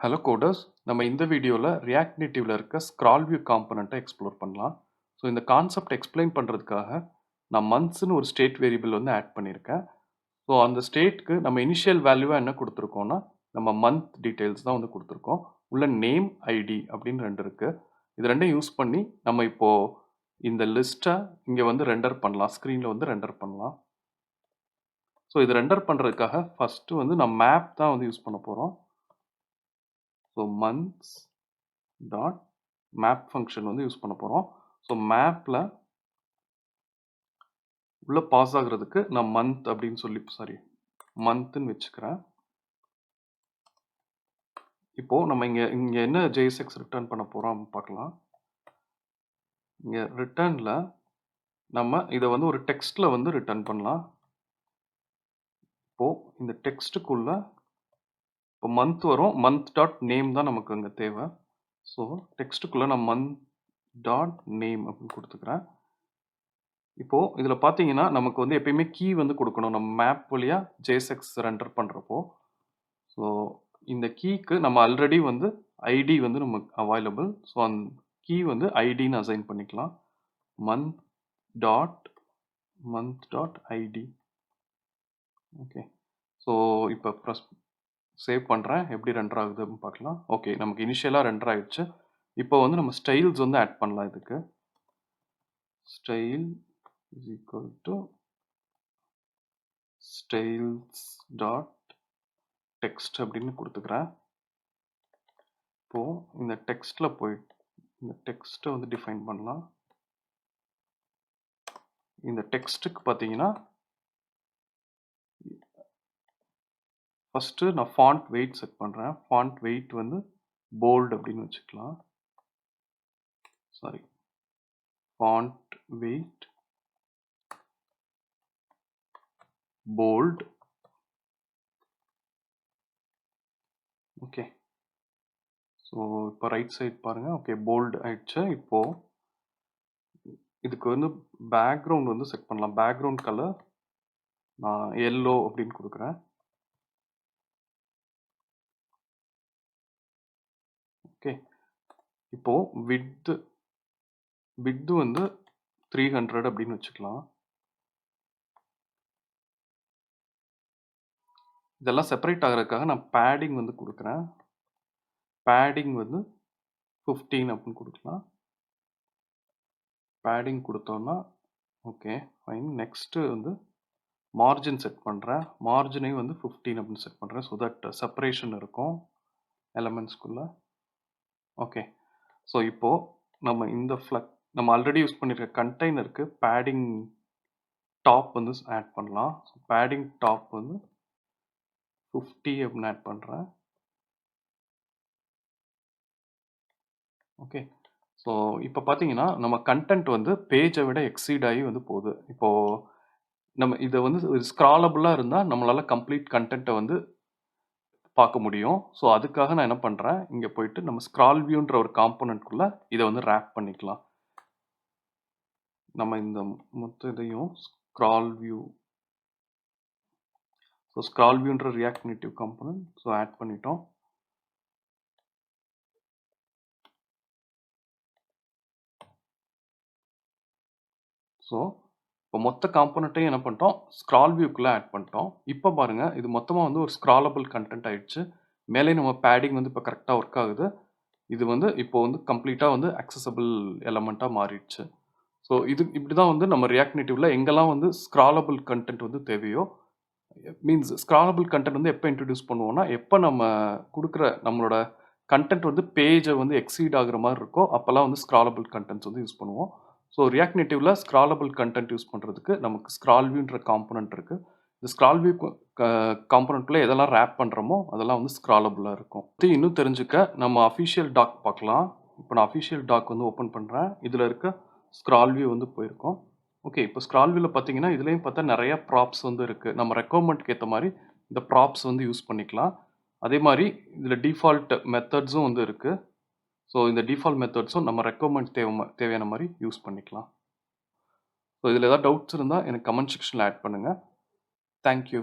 Hello coders, நம்ம இந்த வீடியோவில் ரியாக்ட் நேட்டிவ்ல இருக்க ஸ்க்ரால்வியூ காம்பனண்ட்டை எக்ஸ்ப்ளோர் பண்ணலாம். ஸோ இந்த கான்செப்ட் எக்ஸ்பிளைன் பண்ணுறதுக்காக நான் மந்த்ஸ்னு ஒரு ஸ்டேட் வேரியபிள் வந்து ஆட் பண்ணியிருக்கேன். ஸோ அந்த ஸ்டேட்க்கு நம்ம இனிஷியல் வேல்யூவாக என்ன கொடுத்துருக்கோம்னா நம்ம மந்த் டீட்டெயில்ஸ் தான் வந்து கொடுத்துருக்கோம். உள்ள நேம் ஐடி அப்படின்னு ரெண்டு இருக்குது. இது ரெண்டையும் யூஸ் பண்ணி நம்ம இப்போது இந்த லிஸ்ட்டை இங்கே வந்து ரெண்டர் பண்ணலாம், ஸ்க்ரீனில் வந்து ரெண்டர் பண்ணலாம். ஸோ இது ரெண்டர் பண்ணுறதுக்காக ஃபஸ்ட்டு வந்து நான் மேப் தான் வந்து யூஸ் பண்ண போகிறோம். So months dot map function வந்து யூஸ் பண்ண போகிறோம். ஸோ மேப்பில் உள்ள பாஸ் ஆகுறதுக்கு நான் மந்த் அப்படின்னு சொல்லி மந்த்னு வச்சுக்கிறேன். இப்போது நம்ம இங்கே என்ன ஜேஎஸ்எக்ஸ் ரிட்டர்ன் பண்ண போகிறோம் பார்க்கலாம். இங்கே ரிட்டர்னில் நம்ம இதை வந்து ஒரு டெக்ஸ்ட்டில் வந்து ரிட்டர்ன் பண்ணலாம். இப்போது இந்த டெக்ஸ்ட்டுக்குள்ளே இப்போ மந்த் வரும், மந்த் டாட் நேம் தான் நமக்கு அங்கே தேவை. ஸோ டெக்ஸ்ட்டுக்குள்ளே நான் மந்த் டாட் நேம் அப்படின்னு கொடுத்துக்கிறேன். இப்போது இதில் பார்த்தீங்கன்னா நமக்கு வந்து எப்பயுமே கீ வந்து கொடுக்கணும் நம்ம மேப் வழியாக ஜேஎஸ்எக்ஸ் ரெண்டர் பண்ணுறப்போ. ஸோ இந்த கீக்கு நம்ம ஆல்ரெடி வந்து ஐடி வந்து நமக்கு அவைலபிள். ஸோ அந்த கீ வந்து ஐடின்னு அசைன் பண்ணிக்கலாம். Month dot ID. Okay, so இப்போ ப்ரெஸ் சேவ் பண்ணுறேன். எப்படி ரெண்டர் ஆகுதுன்னு பார்க்கலாம். ஓகே, நமக்கு இனிஷியலாக ரெண்டர் ஆகிடுச்சு. இப்போ வந்து நம்ம ஸ்டைல்ஸ் வந்து ஆட் பண்ணலாம். இதுக்கு style is equal to styles dot text அப்படின்னு கொடுத்துக்கிறேன். இப்போ இந்த டெக்ஸ்ட்ல போயிட்டு இந்த டெக்ஸ்ட்டை வந்து டிஃபைன் பண்ணலாம். இந்த டெக்ஸ்ட்டுக்கு பார்த்தீங்கன்னா ஃபஸ்ட்டு நான் ஃபாண்ட் வெயிட் செட் பண்ணுறேன். ஃபாண்ட் வெயிட் வந்து போல்டு அப்படின்னு வச்சுக்கலாம். Sorry, font weight bold. Okay, so இப்போ ரைட் சைட் பாருங்கள். ஓகே, போல்டு ஆயிடுச்சு. இப்போது இதுக்கு வந்து பேக்ரவுண்ட் வந்து செட் பண்ணலாம். பேக்ரவுண்ட் கலர் நான் எல்லோ அப்படின்னு கொடுக்குறேன். ஓகே, இப்போது விட்த் வந்து 300 அப்படின்னு வச்சுக்கலாம். இதெல்லாம் செப்பரேட் ஆகிறதுக்காக நான் பேடிங் வந்து கொடுக்குறேன். பேடிங் வந்து 15 அப்படின்னு கொடுக்கலாம். பேடிங் கொடுத்தோன்னா ஓகே ஃபைன். நெக்ஸ்ட்டு வந்து மார்ஜின் செட் பண்ணுறேன். மார்ஜினையும் வந்து 15 அப்படின்னு செட் பண்ணுறேன். ஸோ தட் செப்பரேஷன் இருக்கும் எலமெண்ட்ஸ்குள்ளே. ஓகே, ஸோ இப்போது நம்ம இந்த நம்ம ஆல்ரெடி யூஸ் பண்ணியிருக்க கண்டெய்னருக்கு பேடிங் டாப் வந்து ஆட் பண்ணலாம். ஸோ பேடிங் டாப் வந்து 50 அப்படின்னு ஆட் பண்ணுறேன். ஓகே, ஸோ இப்போ பார்த்தீங்கன்னா நம்ம கண்டென்ட் வந்து பேஜை விட எக்ஸீட் ஆகி வந்து போகுது. இப்போது நம்ம இதை வந்து ஸ்க்ராலபுளாக இருந்தால் நம்மளால் கம்ப்ளீட் கண்டென்ட்டை வந்து பார்க்க முடியும். ஸோ அதுக்காக நான் என்ன பண்ணுறேன், இங்கே போயிட்டு நம்ம ஸ்க்ரால் வியூன்ற ஒரு காம்போனன்ட்குள்ளே இதை வந்து ரேப் பண்ணிக்கலாம். நம்ம இந்த மொத்த இதையும் ஸ்க்ரால் வியூ, ஸோ ஸ்க்ரால் வியூன்ற React Native component so add பண்ணிட்டோம். ஸோ இப்போ மொத்த காம்போனண்ட்டையும் என்ன பண்ணிட்டோம், ஸ்க்ரால் வியூக்குள்ளே ஆட் பண்ணிட்டோம். இப்போ பாருங்கள், இது மொத்தமாக வந்து ஒரு ஸ்க்ராலபிள் கண்டென்ட் ஆயிடுச்சு. மேலே நம்ம பேடிங் வந்து இப்போ கரெக்டாக ஒர்க் ஆகுது. இது வந்து இப்போ வந்து கம்ப்ளீட்டாக வந்து அக்சசபிள் எலமெண்ட்டாக மாறிடுச்சு. ஸோ இப்படி தான் வந்து நம்ம ரியாக்ட் நேட்டிவ்ல எங்கெல்லாம் வந்து ஸ்க்ராலபிள் கண்டென்ட் வந்து தேவையோ, மீன்ஸ் ஸ்க்ராலபிள் கண்டென்ட் வந்து எப்போ இன்ட்ரடியூஸ் பண்ணுவோம்னா, எப்போ நம்ம கொடுக்குற நம்மளோட கண்டென்ட் வந்து பேஜை வந்து எக்ஸீட் ஆகுற மாதிரி இருக்கோ அப்போல்லாம் வந்து ஸ்க்ராலபிள் கண்டென்ட்ஸ் வந்து யூஸ் பண்ணுவோம். ஸோ ரியாக்ட் நேட்டிவ்ல ஸ்க்ராலபிள் கண்டென்ட் யூஸ் பண்ணுறதுக்கு நமக்கு ஸ்க்ரால் வியூன்ற காம்போனன்ட் இருக்குது. இந்த ஸ்க்ரால் வியூ காம்போனன்ட்ல எதெல்லாம் ரேப் பண்ணுறோமோ அதெல்லாம் வந்து ஸ்க்ராலபிளாக இருக்கும். இது இன்னும் தெரிஞ்சுக்க நம்ம அஃபிஷியல் டாக் பார்க்கலாம். இப்போ நான் அஃபிஷியல் டாக் வந்து ஓப்பன் பண்ணுறேன். இதில் இருக்க ஸ்க்ரால் வியூ வந்து போயிருக்கோம். ஓகே, இப்போ ஸ்க்ரால் வியூவில் பார்த்தீங்கன்னா இதுலேயும் பார்த்தா நிறைய ப்ராப்ஸ் வந்து இருக்குது. நம்ம ரெக்குவயர்மெண்ட்க்கு ஏற்ற மாதிரி இந்த ப்ராப்ஸ் வந்து யூஸ் பண்ணிக்கலாம். அதே மாதிரி இதில் டிஃபால்ட் மெத்தட்ஸும் வந்து இருக்குது. ஸோ இந்த டிஃபால்ட் மெத்தட்ஸும் நம்ம ரெக்குவயர்மெண்ட் தேவையான மாதிரி யூஸ் பண்ணிக்கலாம். ஸோ இதில் ஏதாவது டவுட்ஸ் இருந்தால் எனக்கு கமெண்ட் செக்ஷனில் ஆட் பண்ணுங்கள். தேங்க்யூ.